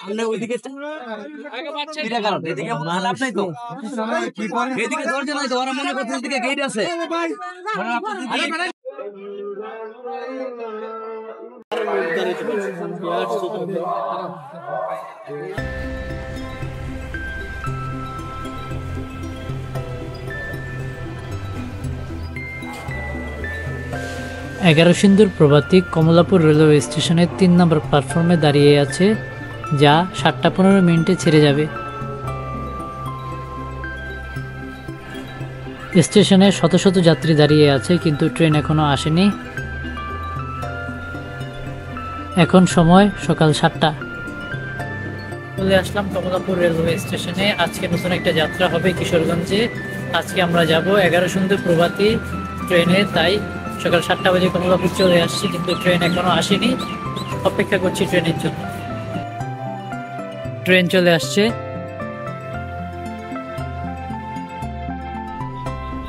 আমরা ওইদিকে এটা কারণ এদিকে লাভ নাই তো, এদিকে দরজা নাই তো, ওরা মনে করছে এদিকে গেট আছে। এগারো সিন্দুর প্রভাতী কমলাপুর রেলওয়ে স্টেশনের 3 নম্বর প্ল্যাটফর্মে দাঁড়িয়ে আছে, যা 7:15 ছেড়ে যাবে। স্টেশনে শত শত যাত্রী দাঁড়িয়ে আছে, কিন্তু ট্রেন এখনো আসেনি। এখন সময় সকাল 7টা। চলে আসলাম কমলাপুর রেলওয়ে স্টেশনে। আজকে নতুন একটা যাত্রা হবে কিশোরগঞ্জে। আজকে আমরা যাব 11 সিন্দুর প্রভাতী ট্রেনে, তাই সকাল 7টা বাজে কমলাপুর চলে আসছি, কিন্তু ট্রেন এখনো আসেনি। অপেক্ষা করছি ট্রেনের জন্য। ট্রেন চলে আসছে।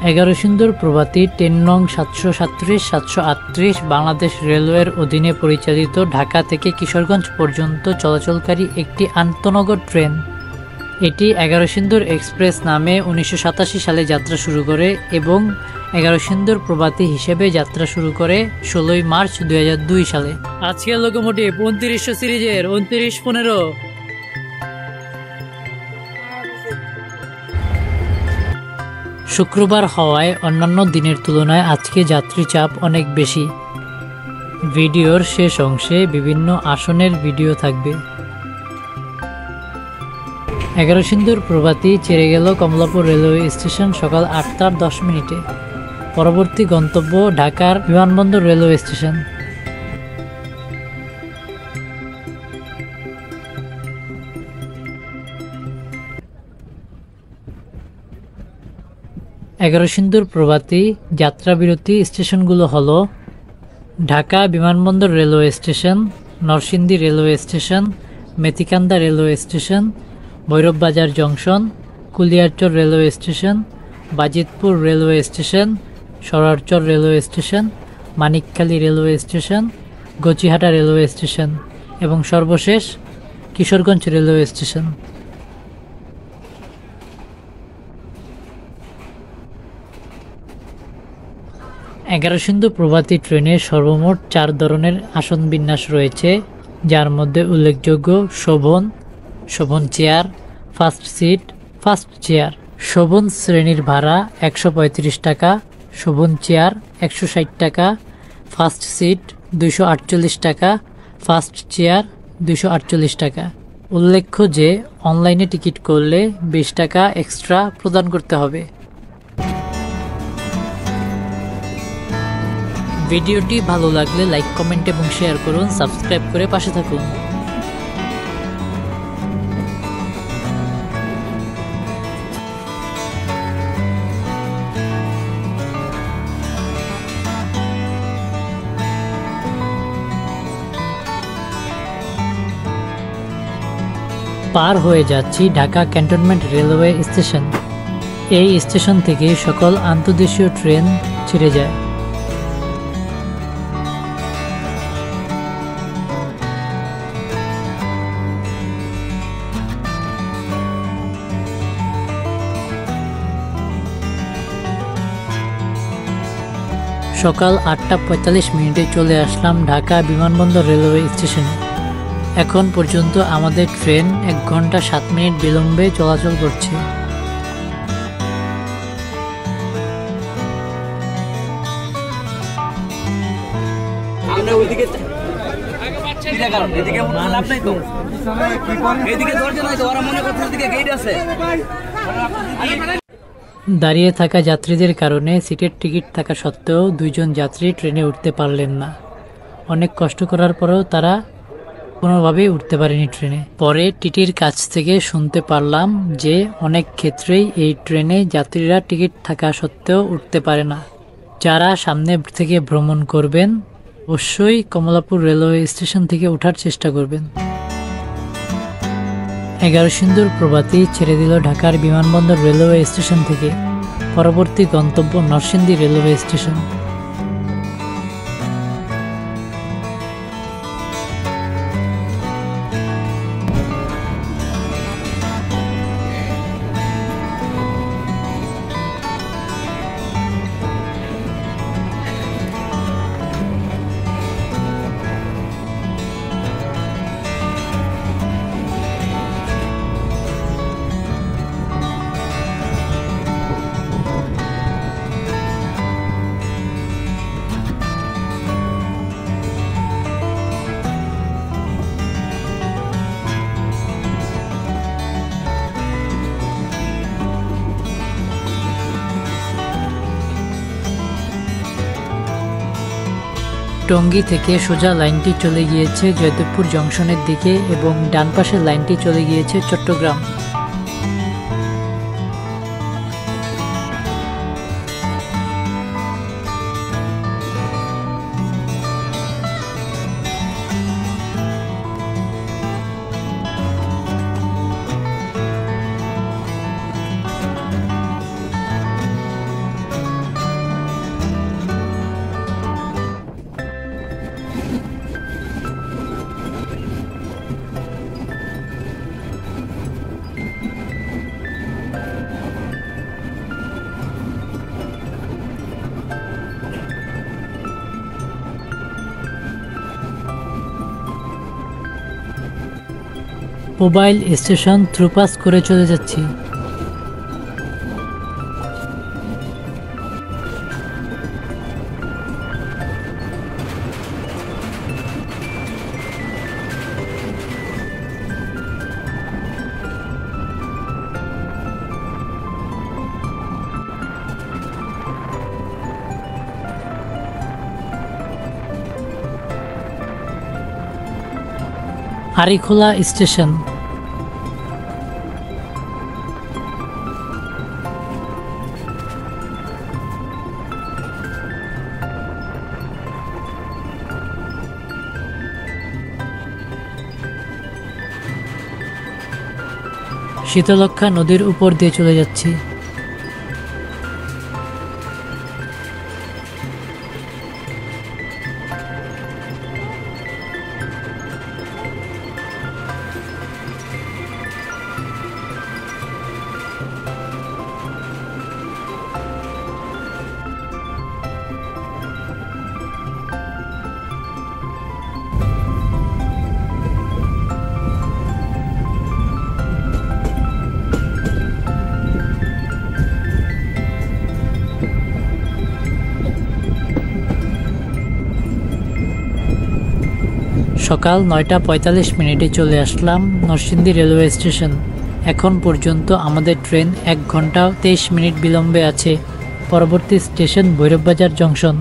11 সিন্দুর প্রভাতী 10 নং 737-738 বাংলাদেশ রেলওয়ের অধীনে পরিচালিত ঢাকা থেকে কিশোরগঞ্জ পর্যন্ত চলাচলকারী একটি আন্তনগর ট্রেন। এটি 11 সিন্দুর এক্সপ্রেস নামে 1987 সালে যাত্রা শুরু করে এবং 11 সিন্দুর প্রভাতী হিসেবে যাত্রা শুরু করে 16 মার্চ 2002 সালে। আজকের লোকোমোটিভ 2900 সিরিজের 2915। শুক্রবার হওয়ায় অন্যান্য দিনের তুলনায় আজকে যাত্রী চাপ অনেক বেশি। ভিডিওর শেষ অংশে বিভিন্ন আসনের ভিডিও থাকবে। 11 সিন্দুর প্রভাতী ছেড়ে গেল কমলাপুর রেলওয়ে স্টেশন সকাল 8:10। পরবর্তী গন্তব্য ঢাকার বিমানবন্দর রেলওয়ে স্টেশন। এগারো সিন্দুর প্রভাতী যাত্রা বিরতি স্টেশনগুলো হলো ঢাকা বিমানবন্দর railway station, Narsingdi railway station, Methikanda railway station, Bhairab Bazar junction, Kuliarchar railway station, Bajitpur railway station, Sararchar railway station, Manikkhali railway station, Gachihata railway station এবং সর্বশেষ কিশোরগঞ্জ রেলওয়ে স্টেশন। এগারো সিন্ধু প্রভাতী ট্রেনে সর্বমোট 4 ধরনের আসন বিন্যাস রয়েছে, যার মধ্যে উল্লেখযোগ্য শোভন, শোভন chair, first seat, first chair. শোভন শ্রেণীর ভাড়া 135 টাকা, শোভন চেয়ার 160 টাকা, ফার্স্ট সিট 248 টাকা, ফার্স্ট চেয়ার 248 টাকা। উল্লেখ্য যে অনলাইনে টিকিট করলে 20 টাকা এক্সট্রা প্রদান করতে হবে। ভিডিওটি ভালো লাগলে লাইক, কমেন্ট এবং শেয়ার করুন। সাবস্ক্রাইব করে পাশে থাকুন। পার হয়ে যাচ্ছি ঢাকা ক্যান্টনমেন্ট রেলওয়ে স্টেশন। এই স্টেশন থেকে সকল আন্তর্দেশীয় ট্রেন ছেড়ে যায়। সকাল 8:45 চলে আসলাম ঢাকা বিমানবন্দর রেলওয়ে স্টেশনে। এখন পর্যন্ত আমাদের ট্রেন 1 ঘন্টা 7 মিনিট বিলম্বে চলাচল করছে। দাঁড়িয়ে থাকা যাত্রীদের কারণে সিটের টিকিট থাকা সত্ত্বেও 2 জন যাত্রী ট্রেনে উঠতে পারলেন না। অনেক কষ্ট করার পরেও তারা কোনোভাবেই উঠতে পারেনি ট্রেনে। পরে টিটির কাছ থেকে শুনতে পারলাম যে অনেক ক্ষেত্রেই এই ট্রেনে যাত্রীরা টিকিট থাকা সত্ত্বেও উঠতে পারে না। যারা সামনে থেকে ভ্রমণ করবেন অবশ্যই কমলাপুর রেলওয়ে স্টেশন থেকে ওঠার চেষ্টা করবেন। 11 সিন্দুর প্রভাতী ছেড়ে দিল ঢাকার বিমানবন্দর রেলওয়ে স্টেশন থেকে। পরবর্তী গন্তব্য নরসিংদী রেলওয়ে স্টেশন। টঙ্গী থেকে সোজা লাইনটি চলে গিয়েছে জয়দেবপুর জংশনের দিকে এবং ডান পাশের লাইনটি চলে গিয়েছে চট্টগ্রাম। মোবাইল স্টেশন থ্রুপাস করে চলে যাচ্ছি। আরিখোলা স্টেশন। শীতলক্ষ্যা নদীর উপর দিয়ে চলে যাচ্ছি। সকাল 9:45 চলে আসলাম নরসিংদী রেলওয়ে স্টেশন। এখন পর্যন্ত আমাদের ট্রেন 1 ঘন্টা 23 মিনিট বিলম্বে আছে। পরবর্তী station Bhairab Bazar junction.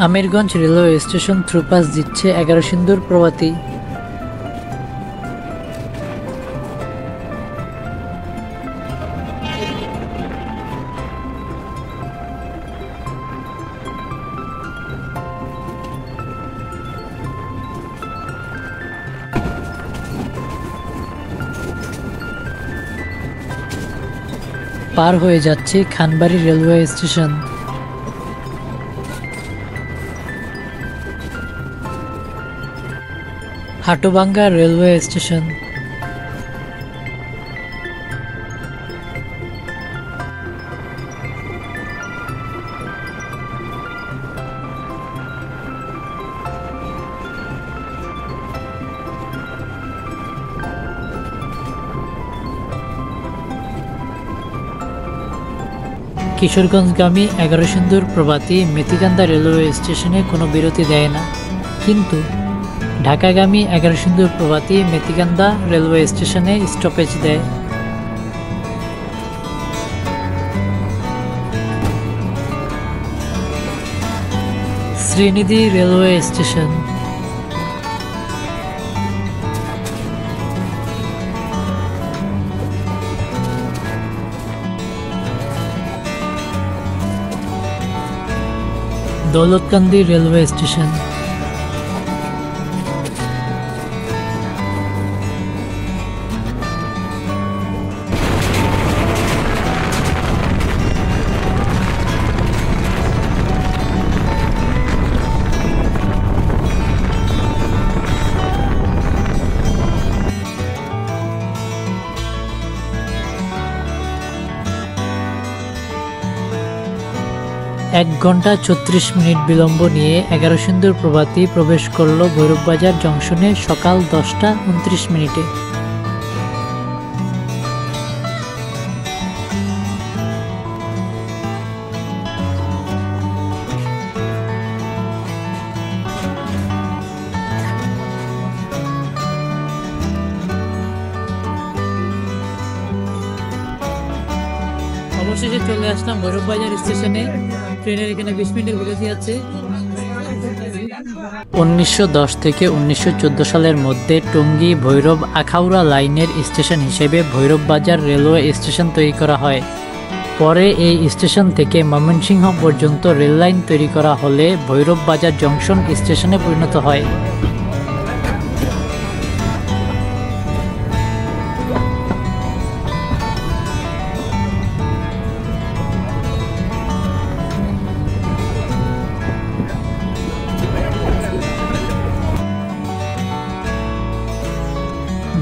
Amirganj railway station through pass দিচ্ছে এগারোসিন্দুর প্রভাতী। পার হয়ে যাচ্ছে Khanbari railway station. Hatubhanga railway station. কিশোরগঞ্জগামী এগারোসিন্দুর প্রভাতী মেথিকান্দা রেলওয়ে স্টেশনে কোনো বিরতি দেয় না, কিন্তু ঢাকাগামী এগারোসিন্দুর প্রভাতী মেথিকান্দা রেলওয়ে স্টেশনে স্টপেজ দেয়। Srinidhi railway station. Daulatkandi railway station. 1 ঘন্টা 36 মিনিট বিলম্ব নিয়ে 11 সিন্ধুর প্রভাতী প্রবেশ করল ভৈরববাজার জংশনে সকাল 10টা 29 মিনিটে। অবশেষে চলে আসলাম ভৈরববাজার স্টেশনে। ট্রেনের এখানে 20 মিনিটের বিরতি আছে। 1910 থেকে 1914 সালের মধ্যে টঙ্গী ভৈরব আখাউড়া লাইনের স্টেশন হিসেবে ভৈরববাজার রেলওয়ে স্টেশন তৈরি করা হয়। পরে এই স্টেশন থেকে ময়মনসিংহ পর্যন্ত রেল লাইন তৈরি করা হলে ভৈরববাজার জংশন স্টেশনে পরিণত হয়।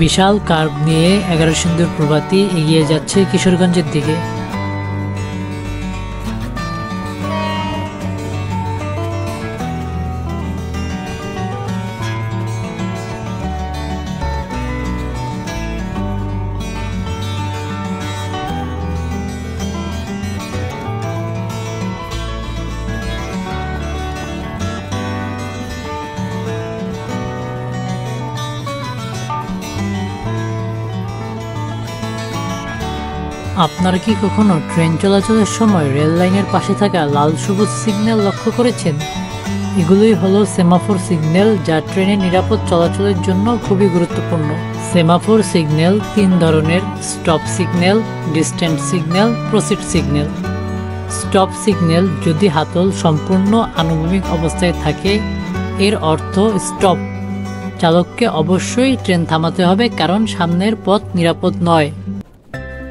বিশাল কার্ভ নিয়ে 11 সিন্ধুর প্রভাতী এগিয়ে যাচ্ছে কিশোরগঞ্জের দিকে। আপনারা কি কখনো ট্রেন চলাচলের সময় রেল লাইনের পাশে থাকা লাল সবুজ সিগন্যাল লক্ষ্য করেছেন? এগুলোই হলো সেমাফোর সিগন্যাল, যা ট্রেনের নিরাপদ চলাচলের জন্য খুবই গুরুত্বপূর্ণ। সেমাফোর সিগন্যাল 3 ধরনের: stop signal, distance signal, proceed signal. Stop signal যদি হাতল সম্পূর্ণ আনুভূমিক অবস্থায় থাকে, এর অর্থ স্টপ। চালককে অবশ্যই ট্রেন থামাতে হবে, কারণ সামনের পথ নিরাপদ নয়।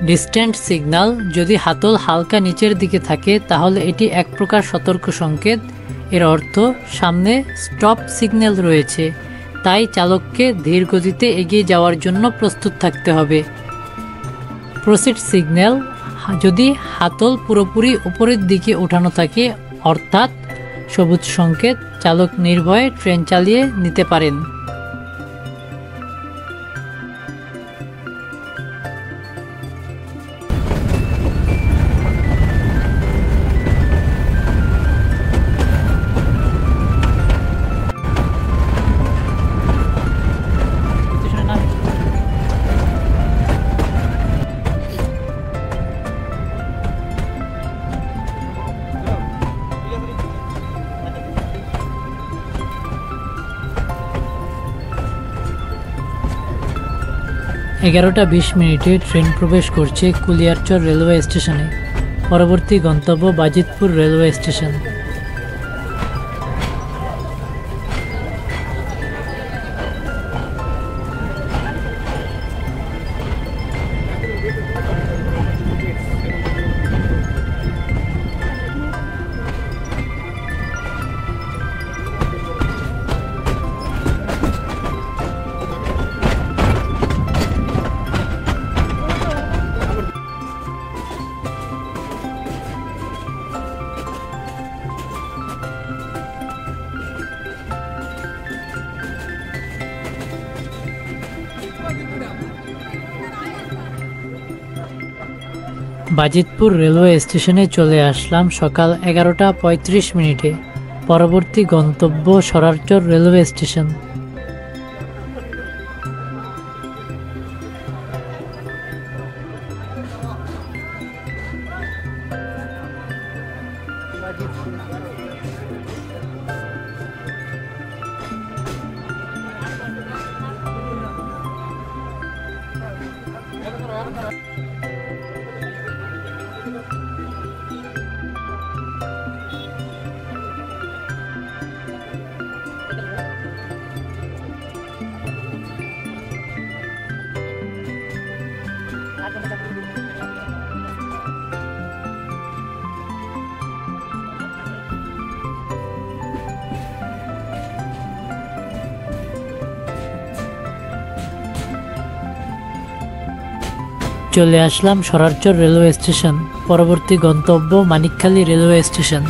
ডিস্টেন্স সিগন্যাল যদি হাতল হালকা নিচের দিকে থাকে, তাহলে এটি এক প্রকার সতর্ক সংকেত। এর অর্থ সামনে স্টপ সিগন্যাল রয়েছে, তাই চালককে ধীর গতিতে এগিয়ে যাওয়ার জন্য প্রস্তুত থাকতে হবে। প্রসিড সিগন্যাল যদি হাতল পুরোপুরি উপরের দিকে উঠানো থাকে, অর্থাৎ সবুজ সংকেত, চালক নির্ভয়ে ট্রেন চালিয়ে নিতে পারেন। এগারোটা 20 মিনিটে ট্রেন প্রবেশ করছে কুলিয়ারচর রেলওয়ে স্টেশনে। পরবর্তী গন্তব্য Bajitpur railway station. Bajitpur railway স্টেশনে চলে আসলাম সকাল 11টা 35 মিনিটে। পরবর্তী গন্তব্য সরারচর রেলওয়ে স্টেশন। চলে আসলাম সরারচর রেলওয়ে স্টেশন। পরবর্তী গন্তব্য মানিকখালী রেলওয়ে স্টেশন।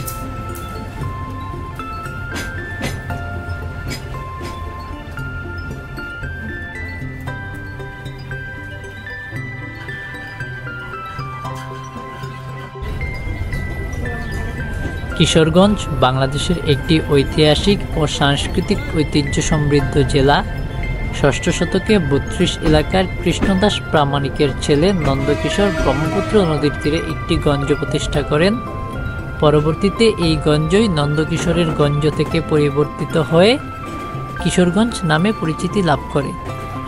কিশোরগঞ্জ বাংলাদেশের একটি ঐতিহাসিক ও সাংস্কৃতিক ঐতিহ্য সমৃদ্ধ জেলা। ষষ্ঠ শতকে ৩২ এলাকার কৃষ্ণদাস প্রামাণিকের ছেলে নন্দকিশোর ব্রহ্মপুত্র নদীর তীরে একটি গঞ্জ প্রতিষ্ঠা করেন। পরবর্তীতে এই গঞ্জই নন্দকিশোরের গঞ্জ থেকে পরিবর্তিত হয়ে কিশোরগঞ্জ নামে পরিচিতি লাভ করে।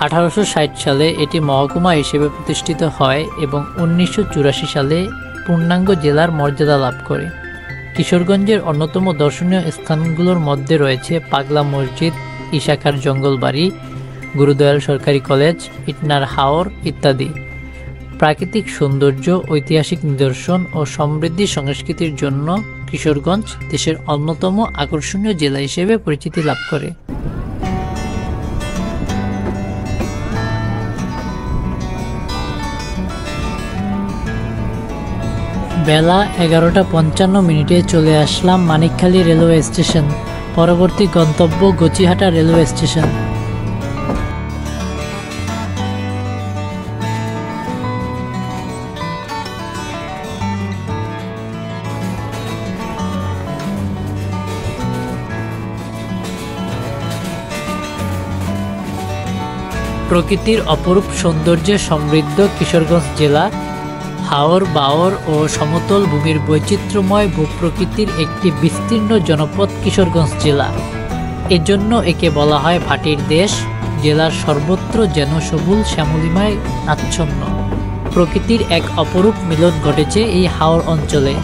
1860 সালে এটি মহকুমা হিসেবে প্রতিষ্ঠিত হয় এবং 1984 সালে পূর্ণাঙ্গ জেলার মর্যাদা লাভ করে। কিশোরগঞ্জের অন্যতম দর্শনীয় স্থানগুলোর মধ্যে রয়েছে পাগলা মসজিদ, ইশাখার জঙ্গলবাড়ি, গুরুদয়াল সরকারি কলেজ, ইটনার হাওর ইত্যাদি। প্রাকৃতিক সৌন্দর্য, ঐতিহাসিক নিদর্শন ও সমৃদ্ধি সংস্কৃতির জন্য কিশোরগঞ্জ দেশের অন্যতম আকর্ষণীয় জেলা হিসেবে পরিচিতি লাভ করে। বেলা 11:55 চলে আসলাম মানিকখালী রেলওয়ে স্টেশন। পরবর্তী গন্তব্য গচিহাটা রেলওয়ে স্টেশন। প্রকৃতির অপরূপ সৌন্দর্যে সমৃদ্ধ কিশোরগঞ্জ জেলা হাওর বাওর ও সমতল ভূমির বৈচিত্র্যময় ভূপ্রকৃতির একটি বিস্তীর্ণ জনপদ কিশোরগঞ্জ জেলা। এজন্য একে বলা হয় ভাটির দেশ। জেলার সর্বত্র যেন সবুজ শ্যামলিমায় আচ্ছন্ন। প্রকৃতির এক অপরূপ মিলন ঘটেছে এই হাওর অঞ্চলে।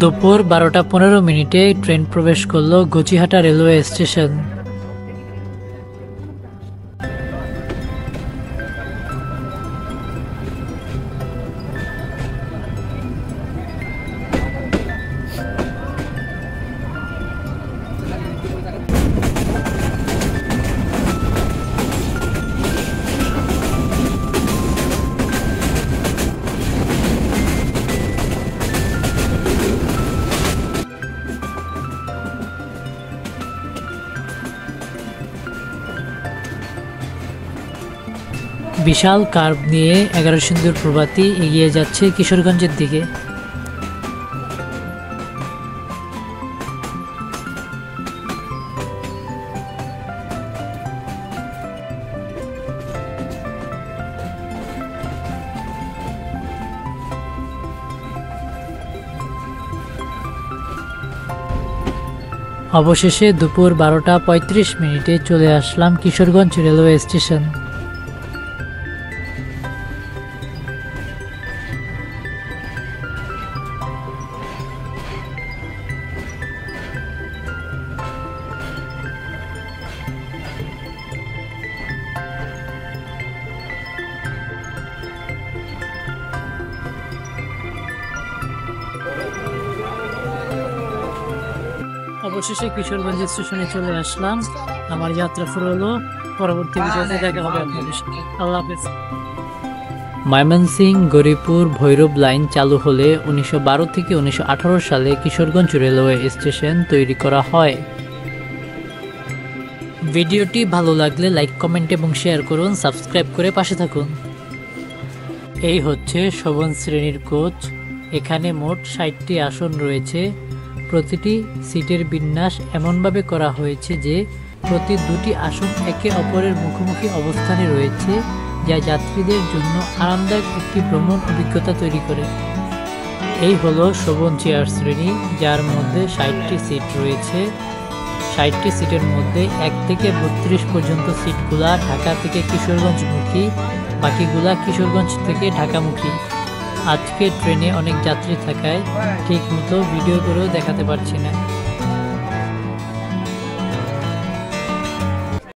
দুপুর 12:15 ট্রেন প্রবেশ করল গচিহাটা রেলওয়ে স্টেশন। বিশাল কার্ভ নিয়ে 11 সিন্ধুর প্রভাতী এগিয়ে যাচ্ছে কিশোরগঞ্জের দিকে। অবশেষে দুপুর 12:35 চলে আসলাম কিশোরগঞ্জ রেলওয়ে স্টেশন। অবশেষে কিশোরগঞ্জ স্টেশনে চলে আসলাম। আমার যাত্রা শুরু হলো। পরবর্তী ভিডিওতে দেখা হবে আপনাদের সাথে। আল্লাহ হাফেজ। ময়মনসিংহ গরিপুর ভৈরব লাইন চালু হলে 1912 থেকে 1918 সালে কিশোরগঞ্জ রেলওয়ে স্টেশন তৈরি করা হয়। ভিডিওটি ভালো লাগলে লাইক, কমেন্ট এবং শেয়ার করুন। সাবস্ক্রাইব করে পাশে থাকুন। এই হচ্ছে শোভন শ্রেণীর কোচ। এখানে মোট 60টি আসন রয়েছে। প্রতিটি সিটের বিন্যাস এমনভাবে করা হয়েছে যে প্রতি দুটি আসন একে অপরের মুখোমুখি অবস্থানে রয়েছে, যা যাত্রীদের জন্য আরামদায়ক একটি ভ্রমণ অভিজ্ঞতা তৈরি করে। এই হলো শোভন চেয়ার শ্রেণী, যার মধ্যে 60টি সিট রয়েছে। 60টি সিটের মধ্যে 1 থেকে 32 পর্যন্ত সিটগুলা ঢাকা থেকে কিশোরগঞ্জমুখী, বাকিগুলা কিশোরগঞ্জ থেকে ঢাকামুখী। আজকে ট্রেনে অনেক যাত্রী থাকায় ঠিক মতো ভিডিও করেও দেখাতে পারছি না।